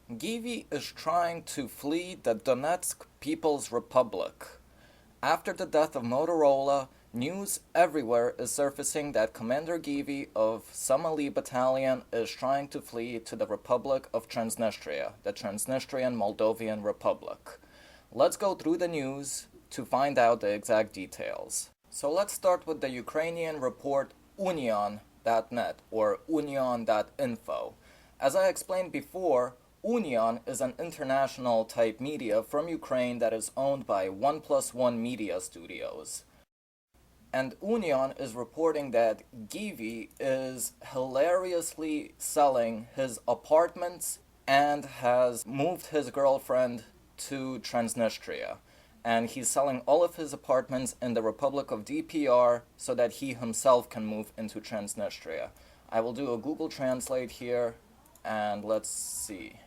Givi is trying to flee the Donetsk People's Republic. After the death of Motorola, news everywhere is surfacing that Commander Givi of Somali Battalion is trying to flee to the Republic of Transnistria, the Transnistrian Moldovan Republic. Let's go through the news to find out the exact details. So let's start with the Ukrainian report Union.net or Union.info. As I explained before, Union is an international type media from Ukraine that is owned by 1+1 Media Studios. And Union is reporting that Givi is hilariously selling his apartments and has moved his girlfriend to Transnistria. And he's selling all of his apartments in the Republic of DPR so that he himself can move into Transnistria. I will do a Google Translate here, and let's see.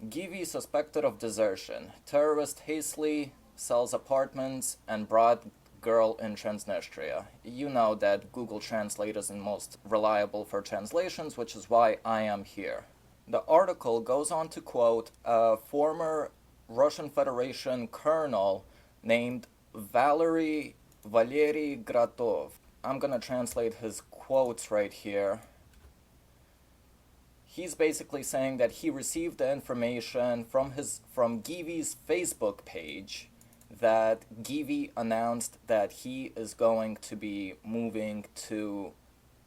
Givi suspected of desertion. Terrorist hastily sells apartments and brought girl in Transnistria. You know that Google Translate isn't most reliable for translations, which is why I am here. The article goes on to quote a former Russian Federation colonel named Valery Gratov. I'm gonna translate his quotes right here. He's basically saying that he received the information from Givi's Facebook page that Givi announced that he is going to be moving to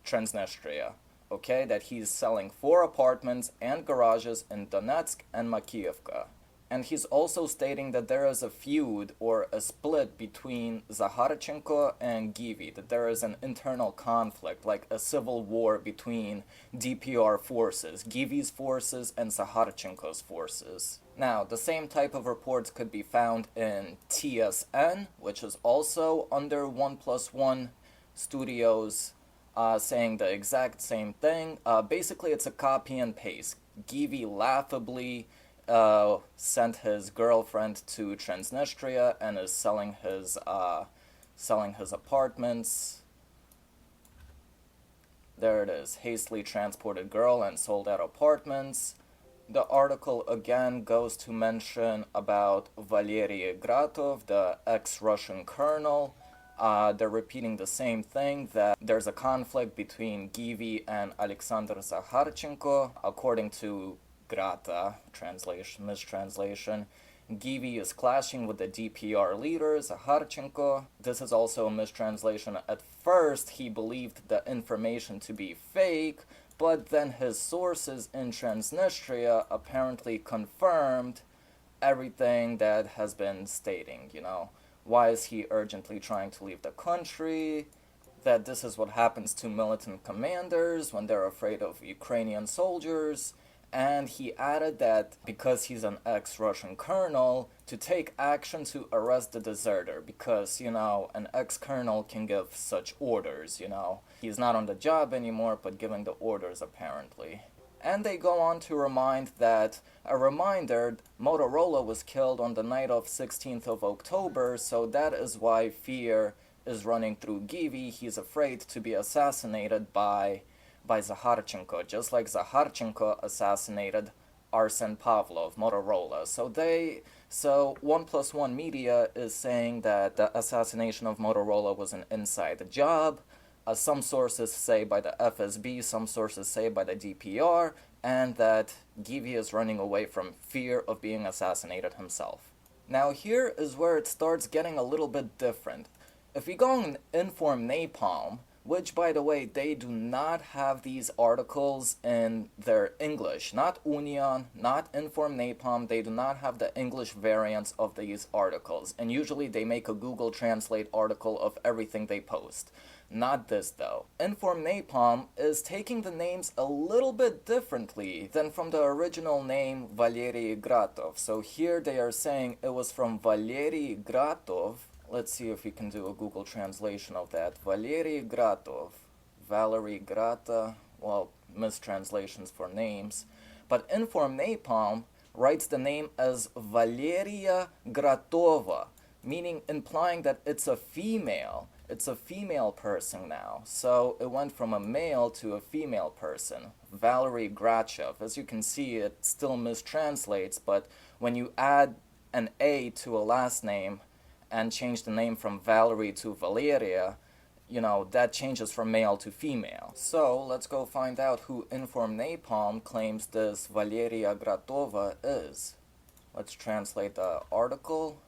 Transnistria. Okay, that he's selling 4 apartments and garages in Donetsk and Makiivka. And he's also stating that there is a feud or a split between Zakharchenko and Givi, that there is an internal conflict, like a civil war between DPR forces, Givi's forces and Zakharchenko's forces. Now, the same type of reports could be found in TSN, which is also under 1+1 Studios, saying the exact same thing. Basically, it's a copy and paste. Givi laughably sent his girlfriend to Transnistria and is selling his apartments. There it is. Hastily transported girl and sold out apartments. The article again goes to mention about Valery Gratov, the ex-Russian colonel. They're repeating the same thing, that there's a conflict between Givi and Alexander Zakharchenko. According to Grata, mistranslation, Givi is clashing with the DPR leader, Zakharchenko. This is also a mistranslation. At first, he believed the information to be fake, but then his sources in Transnistria apparently confirmed everything that has been stating, Why is he urgently trying to leave the country? That this is what happens to militant commanders when they're afraid of Ukrainian soldiers. And he added that because he's an ex-Russian colonel, to take action to arrest the deserter, because, an ex-colonel can give such orders, He's not on the job anymore, but giving the orders, apparently. And they go on to remind that, a reminder, Motorola was killed on the night of 16th of October, so that is why fear is running through Givi. He's afraid to be assassinated by Zakharchenko, just like Zakharchenko assassinated Arsen Pavlov, Motorola. So 1+1 Media is saying that the assassination of Motorola was an inside job. Some sources say by the FSB, some sources say by the DPR, and that Givi is running away from fear of being assassinated himself. Now here is where it starts getting a little bit different. If we go and inform Napalm, which, by the way, they do not have these articles in their English. Not Union, not Inform Napalm, they do not have the English variants of these articles. And usually they make a Google Translate article of everything they post. Not this, though. Inform Napalm is taking the names a little bit differently than from the original name Valery Gratov. So here they are saying it was from Valery Gratov. Let's see if we can do a Google translation of that. Valery Gratov. Valery Grata. Well, mistranslations for names. But Inform Napalm writes the name as Valeria Gratova, meaning implying that it's a female. It's a female person now. So it went from a male to a female person. Valery Grachev. As you can see, it still mistranslates, but when you add an A to a last name and change the name from Valerie to Valeria, that changes from male to female. So let's go find out who Inform Napalm claims this Valeria Gratova is. Let's translate the article.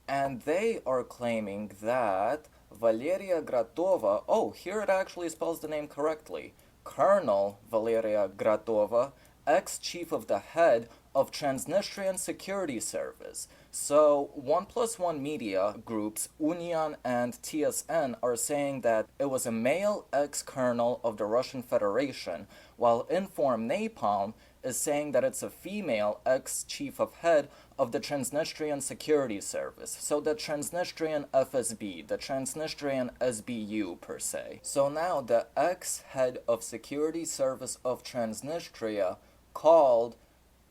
And they are claiming that Valeria Gratova, here it actually spells the name correctly. Colonel Valeria Gratova, ex-chief of the head of Transnistrian Security Service. So 1+1 media groups, Union and TSN, are saying that it was a male ex-colonel of the Russian Federation, while Inform Napalm is saying that it's a female ex-chief of head of the Transnistrian Security Service. So the Transnistrian FSB, the Transnistrian SBU per se. So now the ex-head of Security Service of Transnistria called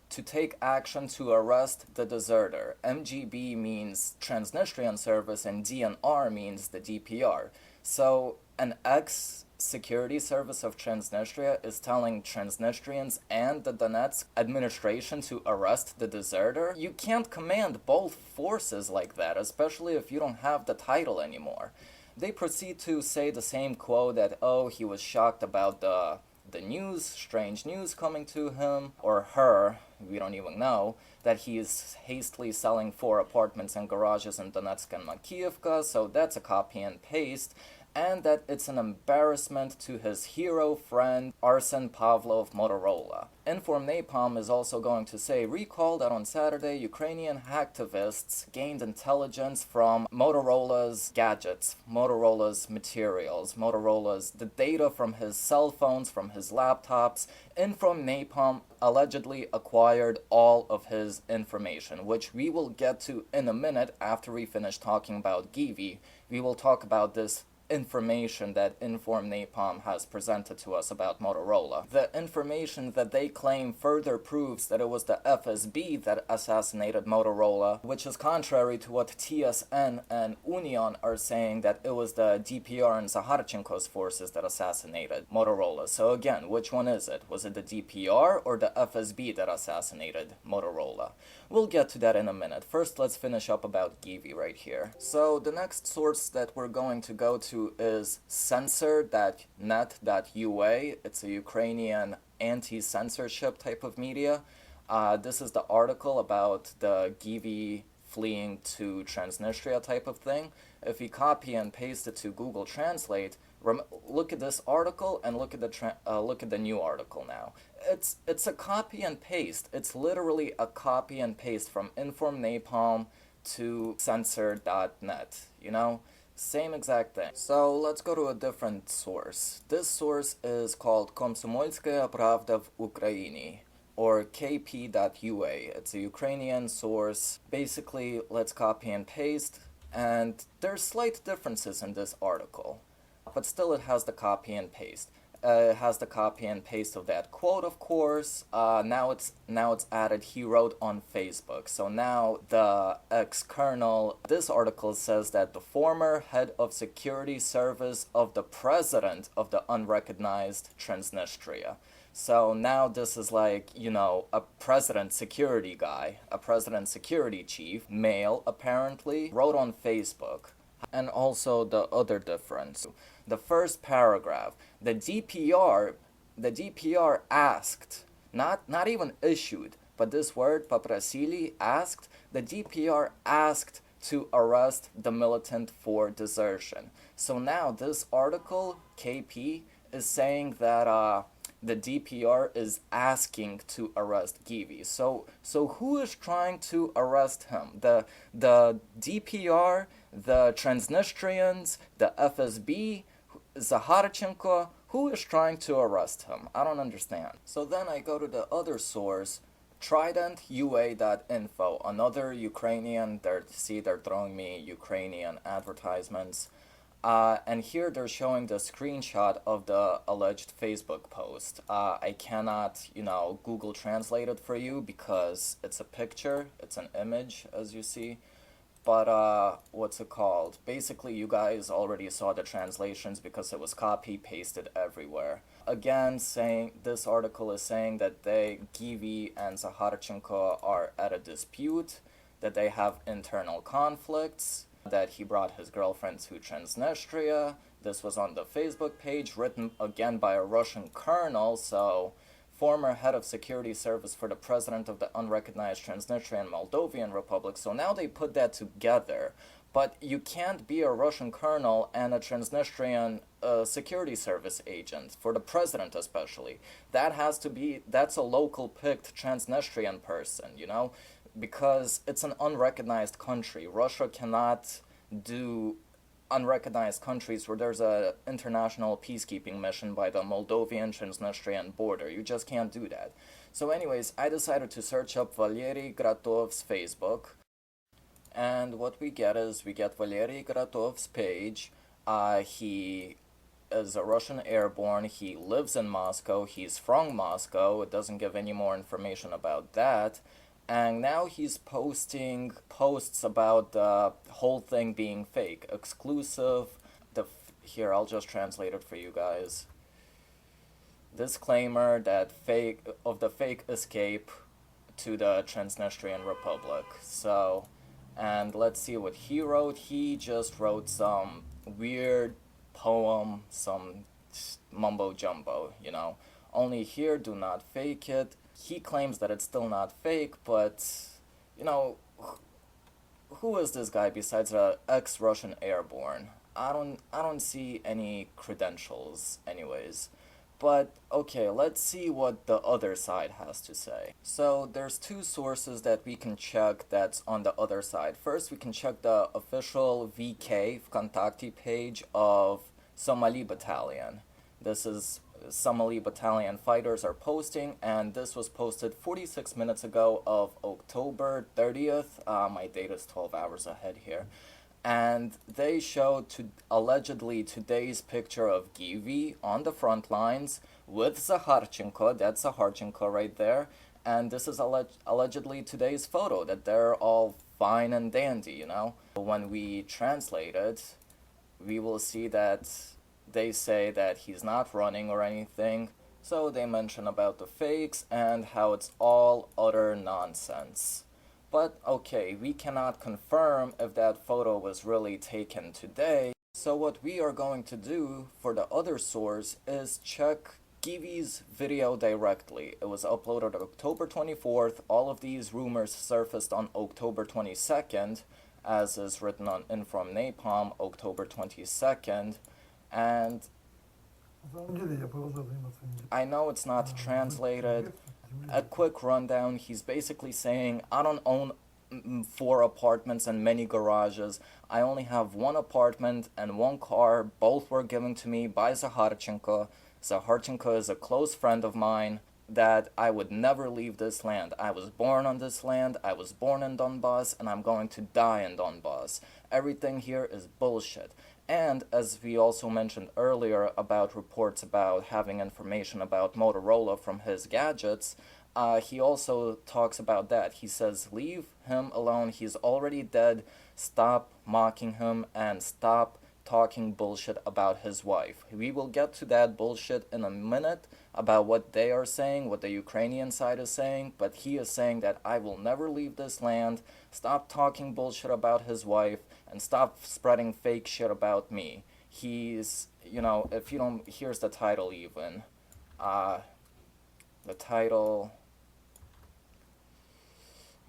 to take action to arrest the deserter. MGB means Transnistrian Service and DNR means the DPR. So an ex-security service of Transnistria is telling Transnistrians and the Donetsk administration to arrest the deserter? You can't command both forces like that, especially if you don't have the title anymore. They proceed to say the same quote that, he was shocked about the news, strange news coming to him, or her, we don't even know, that he is hastily selling 4 apartments and garages in Donetsk and Makiyevka, so that's a copy and paste, and that it's an embarrassment to his hero friend Arsen Pavlov Motorola. Inform Napalm is also going to say, recall that on Saturday, Ukrainian hacktivists gained intelligence from Motorola's gadgets, Motorola's materials, the data from his cell phones, from his laptops. Inform Napalm allegedly acquired all of his information, which we will get to in a minute after we finish talking about Givi. We will talk about this information that Inform Napalm has presented to us about Motorola. The information that they claim further proves that it was the FSB that assassinated Motorola, which is contrary to what TSN and Union are saying, that it was the DPR and Zaharchenko's forces that assassinated Motorola. So again, which one is it? Was it the DPR or the FSB that assassinated Motorola? We'll get to that in a minute. First, let's finish up about Givi right here. So the next source that we're going to go to is censor.net.ua. It's a Ukrainian anti-censorship type of media. This is the article about the Givi fleeing to Transnistria type of thing. If you copy and paste it to Google Translate, look at this article and look at the new article now. It's a copy and paste. It's literally a copy and paste from Inform Napalm to censor.net, Same exact thing. So let's go to a different source. This source is called Komsomolskaya Pravda v Ukraini, or kp.ua. It's a Ukrainian source. Basically, let's copy and paste, and there's slight differences in this article, but still it has the copy and paste. It has the copy and paste of that quote, of course. Now it's added, he wrote on Facebook. So now the ex-colonel, this article says that the former head of security service of the president of the unrecognized Transnistria. So now this is like, a president security guy, a president security chief, male apparently, wrote on Facebook. And also the other difference. The first paragraph, the DPR asked, not even issued, but this word, paprasili, asked, the DPR asked to arrest the militant for desertion. So now this article, KP, is saying that the DPR is asking to arrest Givi. So who is trying to arrest him? The DPR, the Transnistrians, the FSB, Zaharchenko, who is trying to arrest him? I don't understand. So then I go to the other source, TridentUA.info, another Ukrainian, they're throwing me Ukrainian advertisements. And here they're showing the screenshot of the alleged Facebook post. I cannot, Google Translate it for you because it's a picture, it's an image, as you see. But what's it called? Basically, you guys already saw the translations because it was copy pasted everywhere. Again, saying this article is saying that Givi and Zaharchenko are at a dispute, that they have internal conflicts, that he brought his girlfriend to Transnistria. This was on the Facebook page, written again by a Russian colonel, so former head of security service for the president of the unrecognized Transnistrian Moldovan Republic. So now they put that together. But you can't be a Russian colonel and a Transnistrian security service agent, for the president especially. That's a local picked Transnistrian person, because it's an unrecognized country. Russia cannot do unrecognized countries where there's a international peacekeeping mission by the Moldovan Transnistrian border. You just can't do that. So anyways, I decided to search up Valery Gratov's Facebook, and what we get Valery Gratov's page. He is a Russian airborne. He lives in Moscow. He's from Moscow. It doesn't give any more information about that. And now he's posting posts about the whole thing being fake, exclusive. Here, I'll just translate it for you guys. Disclaimer that the fake escape to the Transnistrian Republic. So, and let's see what he wrote. He just wrote some weird poem, some mumbo jumbo, Only here, do not fake it. He claims that it's still not fake, but, who is this guy besides an ex-Russian airborne? I don't see any credentials anyways. But, okay, let's see what the other side has to say. So, there's two sources that we can check that's on the other side. First, we can check the official VK Vkontakte page of Somali Battalion. This is Somali Battalion fighters are posting, and this was posted 46 minutes ago of October 30th. My date is 12 hours ahead here. And they showed allegedly today's picture of Givi on the front lines with Zaharchenko. That's Zaharchenko right there. And this is allegedly today's photo, that they're all fine and dandy, When we translate it, we will see that they say that he's not running or anything. So they mention about the fakes and how it's all utter nonsense. But okay, we cannot confirm if that photo was really taken today. So what we are going to do for the other source is check Givi's video directly. It was uploaded October 24th. All of these rumors surfaced on October 22nd, as is written on Inform Napalm, October 22nd. And I know it's not translated. A quick rundown, he's basically saying, I don't own 4 apartments and many garages. I only have 1 apartment and 1 car. Both were given to me by Zaharchenko. Zaharchenko is a close friend of mine. That I would never leave this land. I was born on this land. I was born in Donbass, and I'm going to die in Donbass. Everything here is bullshit. And as we also mentioned earlier about reports about having information about Motorola from his gadgets, he also talks about that. He says, leave him alone. He's already dead. Stop mocking him and stop talking bullshit about his wife. We will get to that bullshit in a minute about what they are saying, what the Ukrainian side is saying, but he is saying that I will never leave this land. Stop talking bullshit about his wife and stop spreading fake shit about me. He's, if you don't, here's the title even. The title,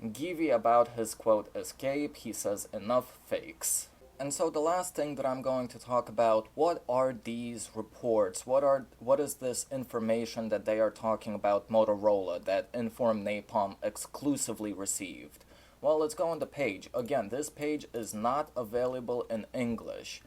Givi about his quote escape. He says enough fakes. And so the last thing that I'm going to talk about, what are these reports? What is this information that they are talking about Motorola that Inform Napalm exclusively received? Well, let's go on the page. Again, this page is not available in English.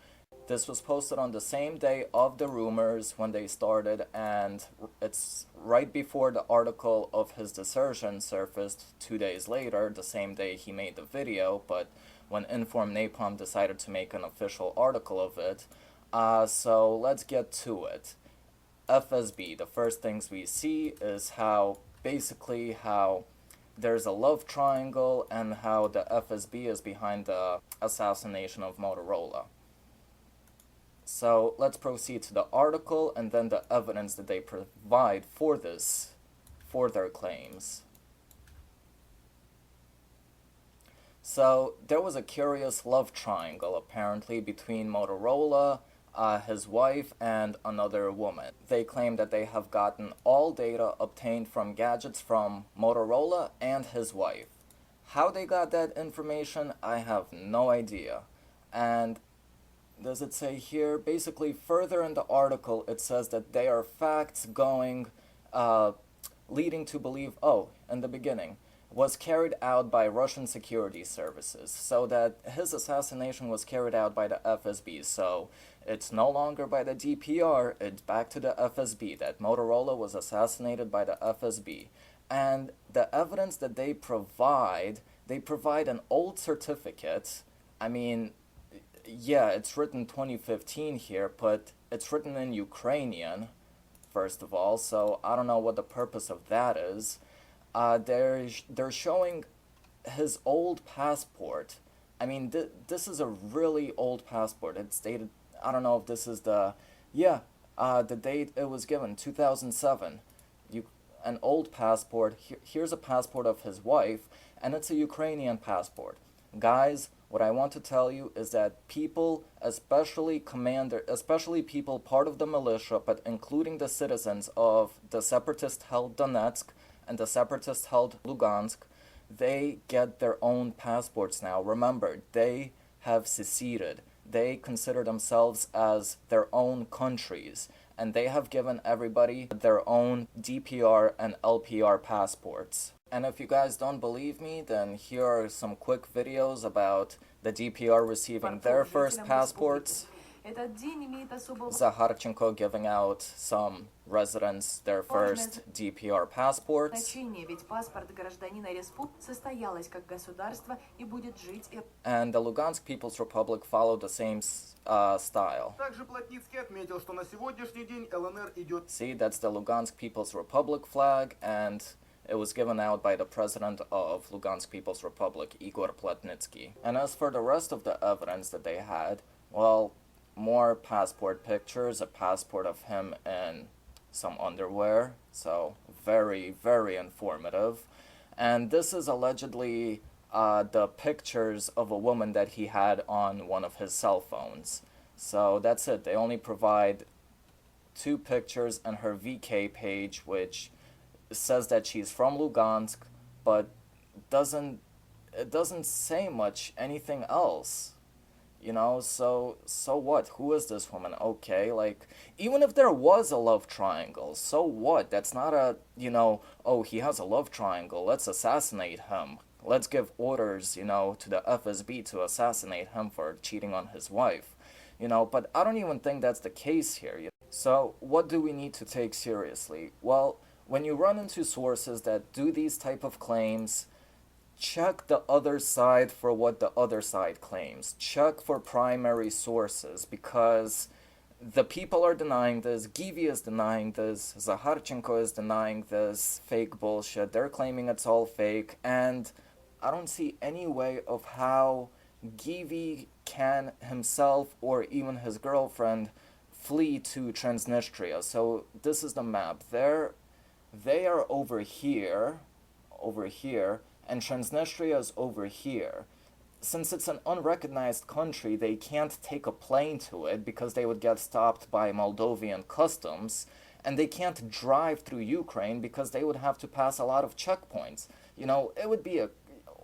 This was posted on the same day of the rumors when they started, and it's right before the article of his desertion surfaced 2 days later, the same day he made the video, but when Inform Napalm decided to make an official article of it. So let's get to it. FSB, the first things we see is how there's a love triangle, and how the FSB is behind the assassination of Motorola. So let's proceed to the article and then the evidence that they provide for this, for their claims. So there was a curious love triangle apparently between Motorola, his wife, and another woman. They claim that they have gotten all data obtained from gadgets from Motorola and his wife. How they got that information, I have no idea. And does it say here? Basically, further in the article, it says that they are facts leading to believe, in the beginning, was carried out by Russian security services. So that his assassination was carried out by the FSB. So it's no longer by the DPR, it's back to the FSB, that Motorola was assassinated by the FSB. And the evidence that they provide an old certificate. I mean, yeah, it's written 2015 here, but it's written in Ukrainian, first of all, so I don't know what the purpose of that is. They're showing his old passport. I mean, this is a really old passport. It's dated, I don't know if this is the date it was given, 2007. An old passport. Here's a passport of his wife, and it's a Ukrainian passport. Guys, what I want to tell you is that people, especially people part of the militia, but including the citizens of the separatist-held Donetsk and the separatist-held Lugansk, they get their own passports now. Remember, they have seceded. They consider themselves as their own countries, and they have given everybody their own DPR and LPR passports. And if you guys don't believe me, then here are some quick videos about the DPR receiving their first passports. Zakharchenko giving out some residents their first DPR passports. And the Lugansk People's Republic followed the same style. See, that's the Lugansk People's Republic flag, and it was given out by the president of Lugansk People's Republic, Igor Plotnitsky. And as for the rest of the evidence that they had, well, more passport pictures, a passport of him in some underwear, so very, very informative. And this is allegedly the pictures of a woman that he had on one of his cell phones. So that's it. They only provide 2 pictures and her VK page, which says that she's from Lugansk, but it doesn't say much anything else. You know, so what? Who is this woman? Okay, like, even if there was a love triangle, so what? That's not a, he has a love triangle, let's assassinate him. Let's give orders, to the FSB to assassinate him for cheating on his wife. But I don't even think that's the case here. So, what do we need to take seriously? Well, when you run into sources that do these type of claims, check the other side for what the other side claims. Check for primary sources, because the people are denying this, Givi is denying this, Zakharchenko is denying this fake bullshit, they're claiming it's all fake, and I don't see any way of how Givi can himself or even his girlfriend flee to Transnistria. So this is the map. They are over here, and Transnistria is over here. Since it's an unrecognized country, they can't take a plane to it because they would get stopped by Moldovan customs, and they can't drive through Ukraine because they would have to pass a lot of checkpoints. It would be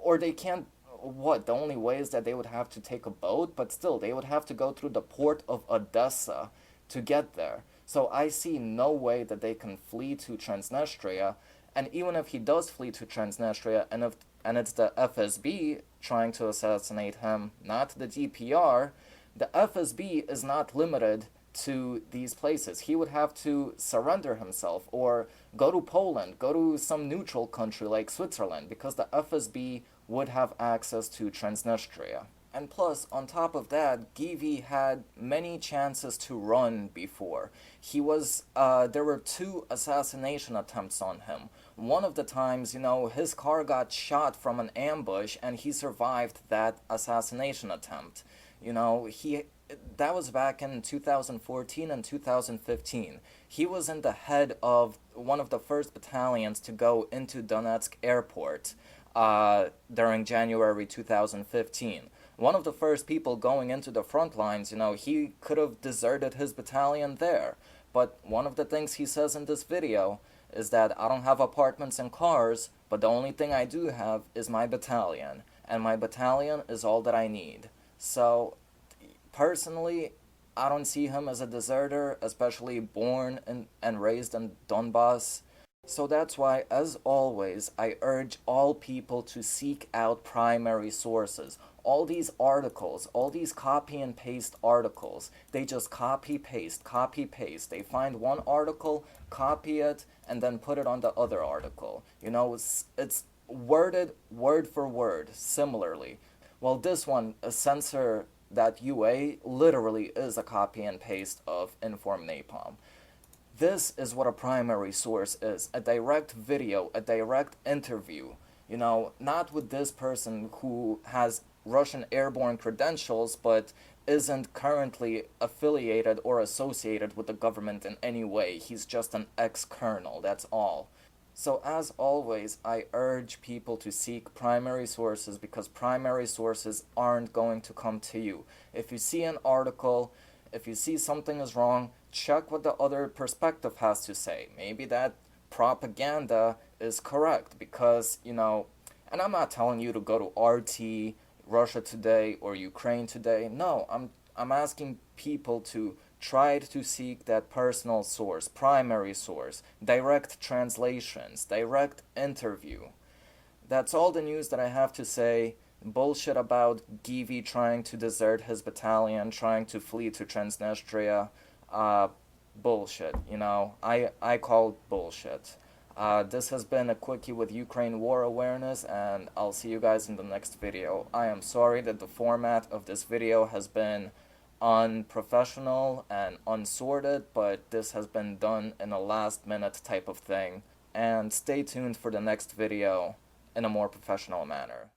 or they can't, the only way is that they would have to take a boat, but still, they would have to go through the port of Odessa to get there. So I see no way that they can flee to Transnistria. And even if he does flee to Transnistria, and it's the FSB trying to assassinate him, not the DPR, the FSB is not limited to these places. He would have to surrender himself or go to Poland, go to some neutral country like Switzerland, because the FSB would have access to Transnistria. And plus, on top of that, Givi had many chances to run before. There were 2 assassination attempts on him. one of the times, his car got shot from an ambush and he survived that assassination attempt. He that was back in 2014 and 2015. He was in the head of one of the first battalions to go into Donetsk airport during January 2015. One of the first people going into the front lines, he could have deserted his battalion there. But one of the things he says in this video is that I don't have apartments and cars, but the only thing I do have is my battalion. And my battalion is all that I need. So, personally, I don't see him as a deserter, especially born and raised in Donbass. So that's why, as always, I urge all people to seek out primary sources. All these articles, all these copy and paste articles, they just copy paste, copy paste. They find one article, copy it, and then put it on the other article. It's worded word for word, similarly. Well, this one, a censor that UA, literally is a copy and paste of Inform Napalm. This is what a primary source is, a direct video, a direct interview. Not with this person who has Russian airborne credentials but isn't currently affiliated or associated with the government in any way. He's just an ex-colonel, that's all. So as always, I urge people to seek primary sources because primary sources aren't going to come to you. If you see an article, if you see something is wrong, check what the other perspective has to say. Maybe that propaganda is correct because, and I'm not telling you to go to RT, Russia Today, or Ukraine Today. No, I'm asking people to try to seek that personal source, primary source, direct translations, direct interview. That's all the news that I have to say. Bullshit about Givi trying to desert his battalion, trying to flee to Transnistria. Bullshit, I call bullshit. This has been a quickie with Ukraine war awareness, and I'll see you guys in the next video. I am sorry that the format of this video has been unprofessional and unsorted, but this has been done in a last minute type of thing. And stay tuned for the next video in a more professional manner.